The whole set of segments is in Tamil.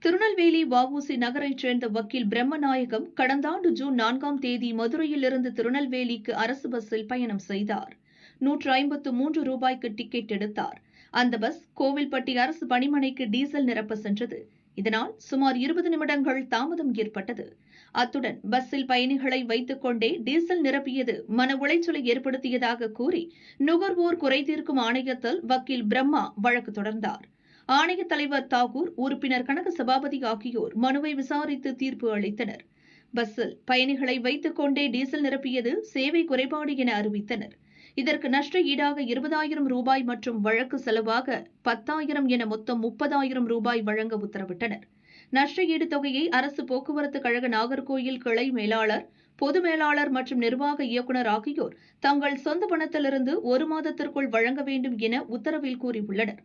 திருநெல்வேலி வ.உ.சி. நகரைச் சேர்ந்த வக்கீல் பிரம்மநாயகம் கடந்த ஆண்டு ஜூன் 4ஆம் தேதி மதுரையிலிருந்து திருநெல்வேலிக்கு அரசு பஸ்ஸில் பயணம் செய்தார். ரூபாய்க்கு ₹153 டிக்கெட் எடுத்தார். அந்த பஸ் கோவில்பட்டி அரசு பணிமனைக்கு டீசல் நிரப்ப சென்றது. இதனால் சுமார் 20 நிமிடங்கள் தாமதம் ஏற்பட்டது. அத்துடன் பஸ்ஸில் பயணிகளை வைத்துக் கொண்டே டீசல் நிரப்பியது மன உளைச்சலை ஏற்படுத்தியதாக கூறி நுகர்வோர் குறைதீர்க்கும் ஆணையத்தில் வக்கீல் பிரம்மா வழக்கு தொடர்ந்தார். ஆணைய தலைவர் தாகூர், உறுப்பினர் கனக சபாபதி ஆகியோர் மனுவை விசாரித்து தீர்ப்பு அளித்தனர். பஸ்ஸில் பயணிகளை வைத்துக் கொண்டே டீசல் நிரப்பியது சேவை குறைபாடு என அறிவித்தனர். இதற்கு நஷ்ட ஈடாக ₹20,000 மற்றும் வழக்கு செலவாக ₹10,000 என மொத்தம் ₹30,000 வழங்க உத்தரவிட்டனர். நஷ்ட ஈடு தொகையை அரசு போக்குவரத்து கழக நாகர்கோயில் கிளை மேலாளர், பொது மேலாளர் மற்றும் நிர்வாக இயக்குநர் ஆகியோர் தங்கள் சொந்த பணத்திலிருந்து 1 மாதத்திற்குள் வழங்க வேண்டும் என உத்தரவில் கூறியுள்ளனர்.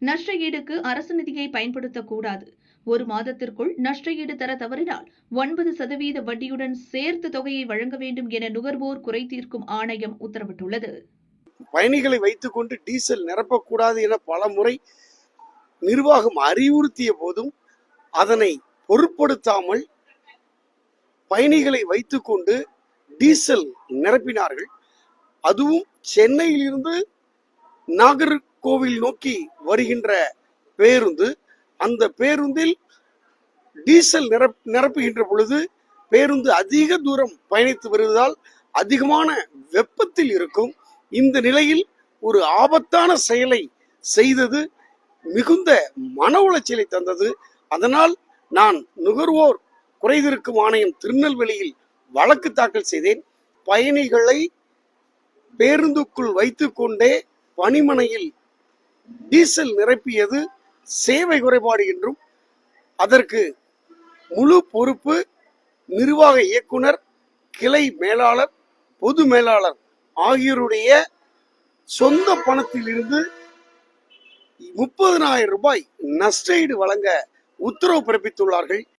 நஷ்ட ஈடுக்கு அரசு நிதியை பயன்படுத்தக்கூடாது. 1 மாதத்திற்குள் நஷ்ட ஈடு தர தவறினால் 9% வட்டியுடன் சேர்த்து தொகையை வழங்க வேண்டும் என நுகர்வோர் குறைதீர்க்கும் ஆணையம் உத்தரவிட்டுள்ளது. பயணிகளை வைத்துக் கொண்டு டீசல் நிரப்பக்கூடாது என பல முறை நிர்வாகம் அறிவுறுத்திய போதும் அதனை பொருட்படுத்தாமல் பயணிகளை வைத்துக் கொண்டு டீசல் நிரப்பினார்கள். அதுவும் சென்னையிலிருந்து நாகர்கோவில் நோக்கி வருகின்ற பேருந்து, அந்த பேருந்தில் டீசல் நிரப்புகின்ற பொழுது பேருந்து அதிக தூரம் பயணித்து வருவதால் அதிகமான வெப்பத்தில் இருக்கும். இந்த நிலையில் ஒரு ஆபத்தான செயலை செய்தது மிகுந்த மன உளைச்சலை தந்தது. அதனால் நான் நுகர்வோர் குறைதீர்க்கும் ஆணையம் திருநெல்வேலியில் வழக்கு தாக்கல் செய்தேன். பயணிகளை பேருந்துக்குள் வைத்துக் கொண்டே பணிமனையில் டீசல் நிரப்பியது சேவை குறைபாடு என்றும், அதற்கு முழு பொறுப்பு நிர்வாக இயக்குனர், கிளை மேலாளர், பொது மேலாளர் ஆகியோருடைய சொந்த பணத்தில் இருந்து ₹30,000 நஷ்ட ஈடு வழங்க உத்தரவு பிறப்பித்துள்ளார்கள்.